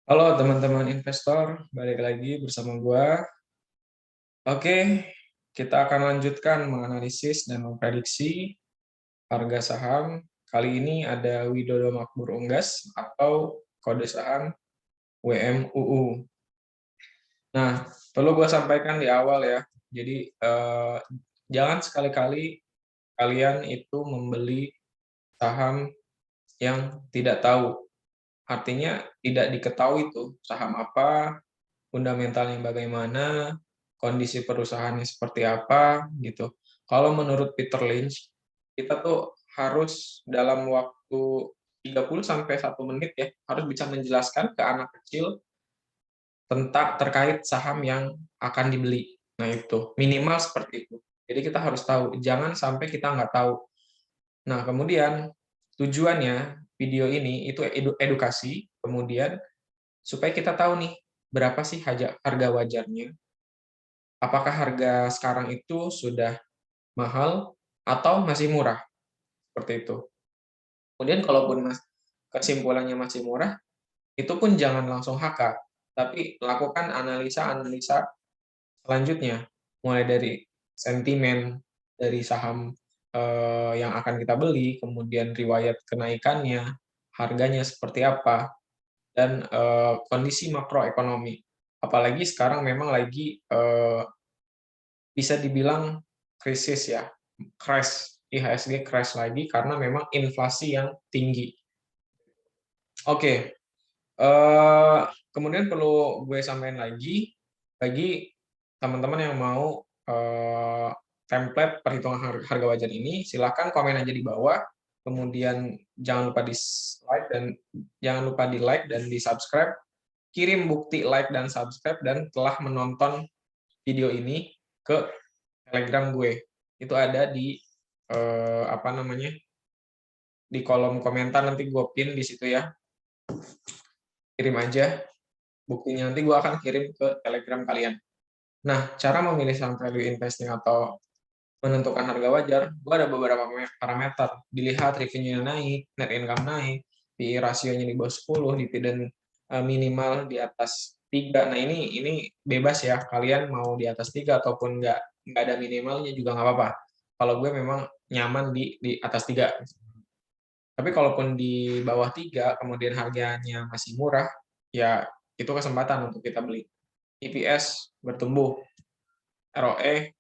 Halo teman-teman investor, balik lagi bersama gua. Oke, kita akan lanjutkan menganalisis dan memprediksi harga saham. Kali ini ada Widodo Makmur Unggas atau kode saham WMUU. Nah, perlu gua sampaikan di awal ya. Jadi jangan sekali-kali kalian itu membeli saham yang tidak tahu. Artinya tidak diketahui tuh saham apa, fundamentalnya bagaimana, kondisi perusahaannya seperti apa, gitu. Kalau menurut Peter Lynch, kita tuh harus dalam waktu 30 sampai 1 menit ya, harus bisa menjelaskan ke anak kecil tentang terkait saham yang akan dibeli. Nah itu, minimal seperti itu. Jadi kita harus tahu, jangan sampai kita nggak tahu. Nah kemudian, tujuannya video ini itu edukasi, kemudian supaya kita tahu nih, berapa sih harga wajarnya, apakah harga sekarang itu sudah mahal atau masih murah, seperti itu. Kemudian kalaupun kesimpulannya masih murah, itu pun jangan langsung HK, tapi lakukan analisa-analisa selanjutnya, mulai dari sentimen dari saham, yang akan kita beli, kemudian riwayat kenaikannya, harganya seperti apa, dan, kondisi makroekonomi. Apalagi sekarang memang lagi, bisa dibilang krisis ya, crash, IHSG crash lagi karena memang inflasi yang tinggi. Oke, kemudian perlu gue sampaikan lagi, bagi teman-teman yang mau, template perhitungan harga wajar ini, silakan komen aja di bawah, kemudian jangan lupa di-like dan di-subscribe, kirim bukti like dan subscribe dan telah menonton video ini ke Telegram gue. Itu ada di apa namanya? Di kolom komentar nanti gue pin di situ ya. Kirim aja buktinya, nanti gue akan kirim ke Telegram kalian. Nah, cara memilih saham value investing atau menentukan harga wajar, gue ada beberapa parameter. Dilihat revenue-nya naik, net income naik, PE rasionya di bawah 10, dividen minimal di atas 3. Nah, ini bebas ya, kalian mau di atas 3 ataupun nggak ada minimalnya juga nggak apa-apa. Kalau gue memang nyaman di atas 3. Tapi kalaupun di bawah 3, kemudian harganya masih murah, ya itu kesempatan untuk kita beli. EPS bertumbuh, ROE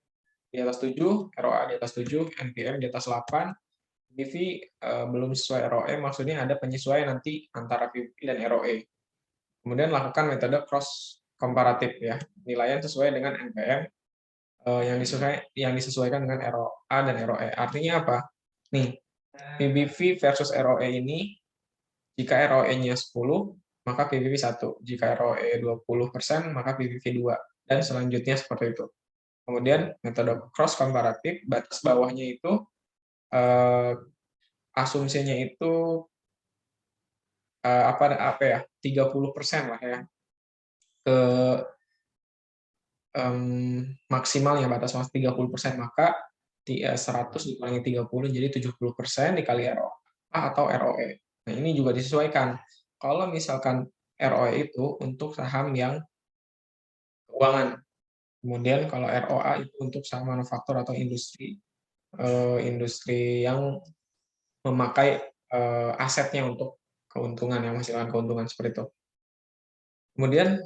di atas 7, ROA di atas 7, NPM di atas 8, PV belum sesuai ROE, maksudnya ada penyesuaian nanti antara PV dan ROE. Kemudian lakukan metode cross komparatif ya, nilainya sesuai dengan NPM yang disesuaikan dengan ROA dan ROE. Artinya apa? Nih, PBV versus ROE ini, jika ROE-nya 10, maka PBV 1. Jika ROE 20%, maka PBV 2. Dan selanjutnya seperti itu. Kemudian metode cross komparatif, batas bawahnya itu asumsinya itu apa ya, 30% lah ya, ke maksimalnya, batas maksimal 30%, maka 100 dikurangi 30 jadi 70% dikali ROA atau ROE. Nah, ini juga disesuaikan. Kalau misalkan ROE itu untuk saham yang keuangan, kemudian kalau ROA itu untuk saham manufaktur atau industri yang memakai asetnya untuk keuntungan, yang menghasilkan keuntungan seperti itu. Kemudian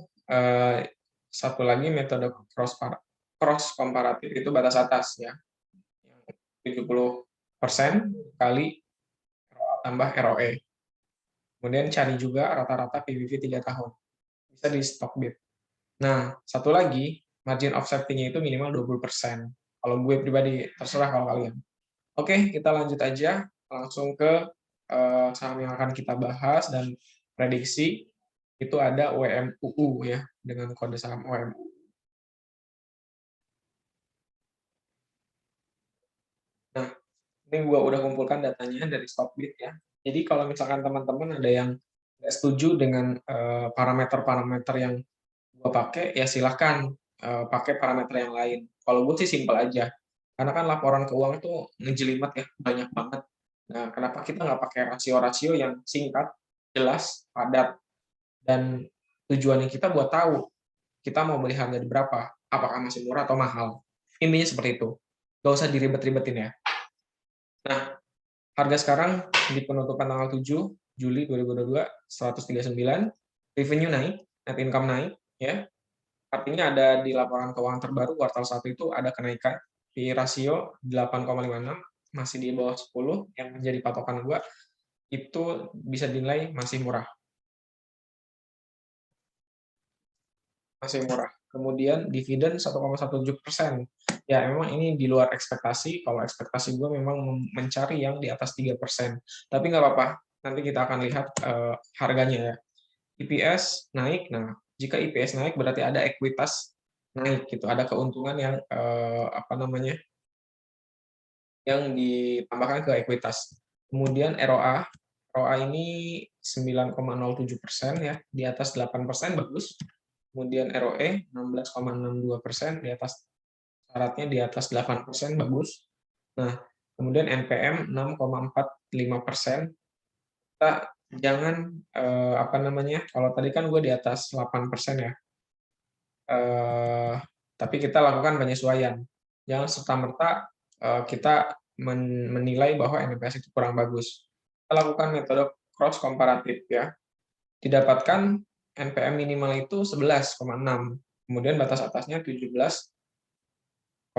satu lagi metode cross komparatif itu batas atas ya, 70% kali ROA tambah ROE. Kemudian cari juga rata-rata PBV 3 tahun. Bisa di Stockbit. Nah, satu lagi, margin of safety-nya itu minimal 20%. Kalau gue pribadi, terserah kalau kalian. Oke, kita lanjut aja langsung ke saham yang akan kita bahas dan prediksi. Itu ada WMUU ya, dengan kode saham WMUU. Nah, ini gua udah kumpulkan datanya dari Stockbit ya. Jadi kalau misalkan teman-teman ada yang nggak setuju dengan parameter-parameter yang gua pakai, ya silahkan pakai parameter yang lain. Kalau gue sih simpel aja, karena kan laporan keuangan itu ngejelimet ya, banyak banget. Nah, kenapa kita nggak pakai rasio-rasio yang singkat, jelas, padat, dan tujuannya kita buat tahu kita mau beli harga di berapa, apakah masih murah atau mahal. Intinya seperti itu. Nggak usah diribet-ribetin ya. Nah, harga sekarang di penutupan tanggal 7 Juli 2022 139, revenue naik, net income naik, ya. Artinya ada di laporan keuangan terbaru kuartal 1 itu ada kenaikan PI rasio 8,56, masih di bawah 10, yang menjadi patokan gua itu bisa dinilai masih murah. Masih murah. Kemudian dividen 1,17%. Ya, memang ini di luar ekspektasi. Kalau ekspektasi gue memang mencari yang di atas 3%. Tapi nggak apa-apa. Nanti kita akan lihat harganya ya. EPS naik. Nah, jika EPS naik berarti ada ekuitas naik gitu. Ada keuntungan yang apa namanya? Yang ditambahkan ke ekuitas. Kemudian ROA. ROA ini 9,07% ya, di atas 8% bagus. Kemudian ROE 16,62%, di atas syaratnya, di atas 8% bagus. Nah, kemudian NPM 6,45%. Kita jangan apa namanya? Kalau tadi kan gue di atas 8% ya. Tapi kita lakukan penyesuaian. Jangan serta-merta kita menilai bahwa NPS itu kurang bagus. Kita lakukan metode cross komparatif ya. Didapatkan NPM minimal itu 11,6, kemudian batas atasnya 17,98.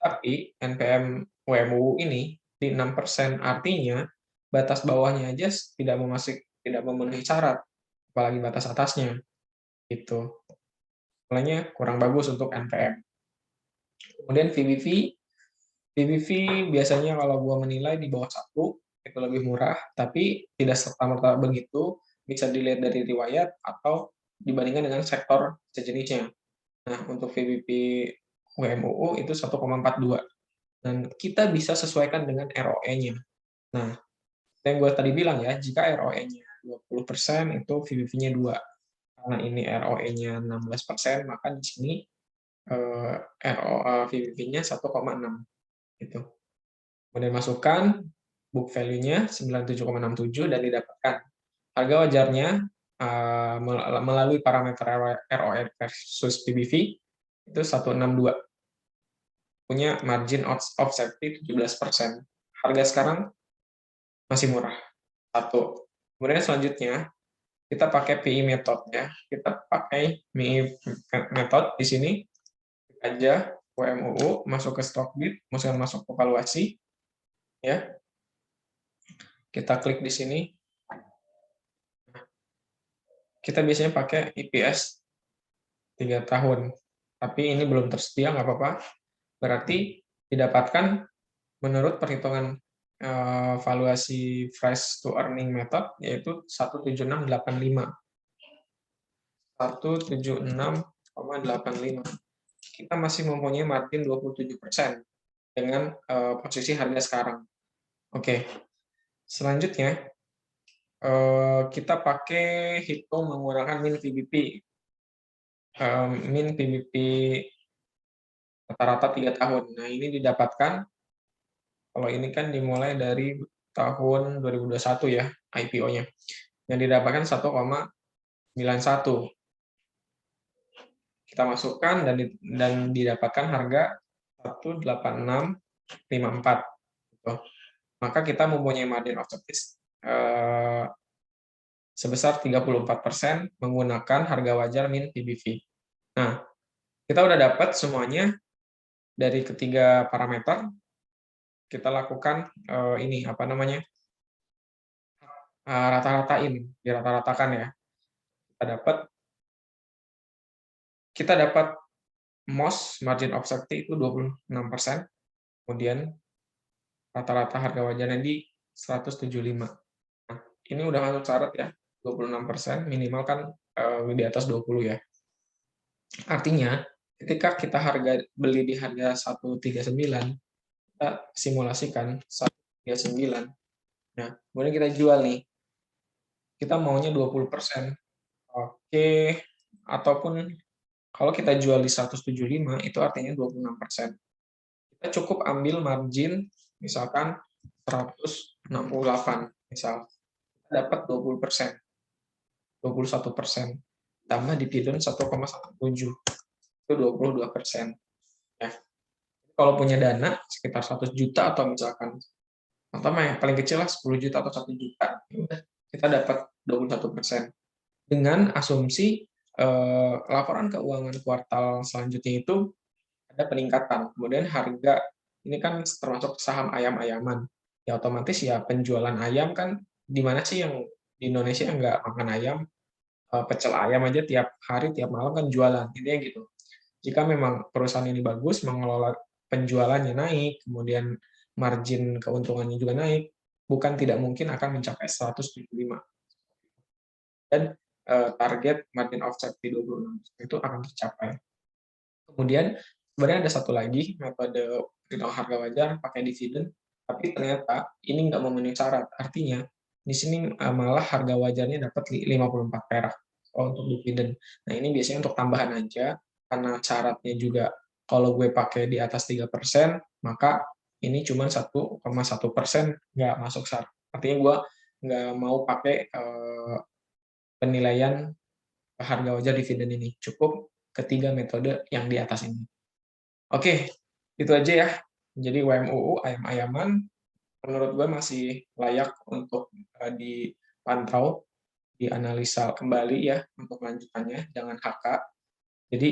Tapi NPM WMUU ini di 6%, artinya batas bawahnya aja tidak memenuhi syarat, apalagi batas atasnya. Gitu. Makanya kurang bagus untuk NPM. Kemudian VBV, VBV biasanya kalau gua menilai di bawah 1 itu lebih murah, tapi tidak serta-merta begitu, bisa dilihat dari riwayat atau dibandingkan dengan sektor sejenisnya. Nah, untuk VBP WMUU itu 1,42 dan kita bisa sesuaikan dengan ROE-nya. Nah, yang gue tadi bilang ya, jika ROE-nya 20% itu VBP-nya 2. Karena ini ROE-nya 16%, maka di sini VBP-nya 1,6 gitu. Kemudian masukkan book value-nya 97,67 dan didapatkan harga wajarnya melalui parameter ROE versus PBV itu 162. Punya margin of safety 17%. Harga sekarang masih murah. Satu. Kemudian selanjutnya kita pakai PI method ya. Kita pakai PI method di sini aja WMUU, masuk ke stock bid, masuk ke valuasi ya. Kita klik di sini. Kita biasanya pakai EPS 3 tahun. Tapi ini belum tersedia, nggak apa-apa. Berarti didapatkan menurut perhitungan valuasi price to earning method yaitu 17685. 176,85. Kita masih mempunyai margin 27% dengan posisi harga sekarang. Oke. Selanjutnya kita pakai hitung menggunakan min VBP. Min VBP rata-rata 3 tahun. Nah, ini didapatkan kalau ini kan dimulai dari tahun 2021 ya, IPO-nya. Yang didapatkan 1,91. Kita masukkan dan didapatkan harga 18654. Gitu. Maka kita mempunyai margin of safety sebesar 34% menggunakan harga wajar min PBV. Nah, kita udah dapat semuanya dari ketiga parameter. Kita lakukan ini apa namanya? Rata-ratain, dirata-ratakan ya. Kita dapat MOS margin of safety itu 26%, kemudian rata-rata harga wajarnya di 175. Nah, ini udah masuk syarat ya, 26%, minimal kan di atas 20 ya. Artinya, ketika kita beli di harga 139, kita simulasikan 139. Nah, kemudian kita jual nih. Kita maunya 20%. Oke, ataupun kalau kita jual di 175, itu artinya 26%. Kita cukup ambil margin, misalkan 168, misal. Kita dapat 20%. 21%, tambah dividen 1,17, itu 22%. Ya. Kalau punya dana sekitar 100 juta atau misalkan pertama yang paling kecil lah 10 juta atau 1 juta, ya udah kita dapat 21%. Dengan asumsi laporan keuangan kuartal selanjutnya itu ada peningkatan. Kemudian harga ini kan termasuk saham ayam-ayaman. Ya otomatis ya penjualan ayam kan di mana sih yang di Indonesia yang nggak makan ayam, pecel ayam aja tiap hari, tiap malam kan jualan, intinya gitu. Jika memang perusahaan ini bagus, mengelola penjualannya naik, kemudian margin keuntungannya juga naik, bukan tidak mungkin akan mencapai 175. Dan target margin of safety 26% itu akan tercapai. Kemudian sebenarnya ada satu lagi metode perhitungan harga wajar pakai dividen, tapi ternyata ini nggak memenuhi syarat. Artinya di sini malah harga wajarnya dapat 54 perak untuk dividen. Nah ini biasanya untuk tambahan aja, karena syaratnya juga kalau gue pakai di atas 3%, maka ini cuma 1,1%, nggak masuk syarat. Artinya gue nggak mau pakai penilaian harga wajar dividen ini. Cukup ketiga metode yang di atas ini. Oke, itu aja ya. Jadi WMUU ayam-ayaman menurut gue masih layak untuk dipantau, dianalisa kembali ya untuk lanjutannya, jangan HK. Jadi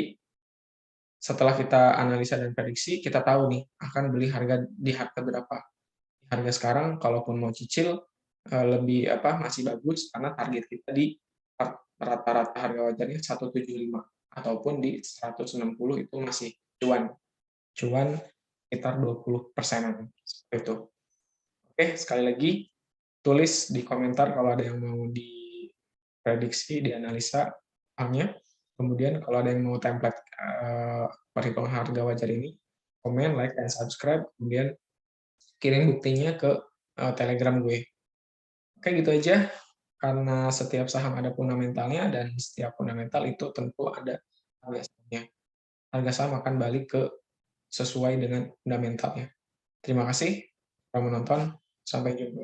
setelah kita analisa dan prediksi, kita tahu nih akan beli harga di harga berapa. Harga sekarang kalaupun mau cicil lebih masih bagus karena target kita di rata-rata harga wajarnya 175 ataupun di 160 itu masih cuan. Cuan sekitar 20%-an seperti itu. Oke, sekali lagi tulis di komentar kalau ada yang mau diprediksi, dianalisa sahamnya. Kemudian kalau ada yang mau template perhitungan harga wajar ini, komen, like, dan subscribe. Kemudian kirim buktinya ke Telegram gue. Oke, gitu aja. Karena setiap saham ada fundamentalnya dan setiap fundamental itu tentu ada harga sahamnya. Harga saham akan balik ke sesuai dengan fundamentalnya. Terima kasih telah menonton. Sampai jumpa.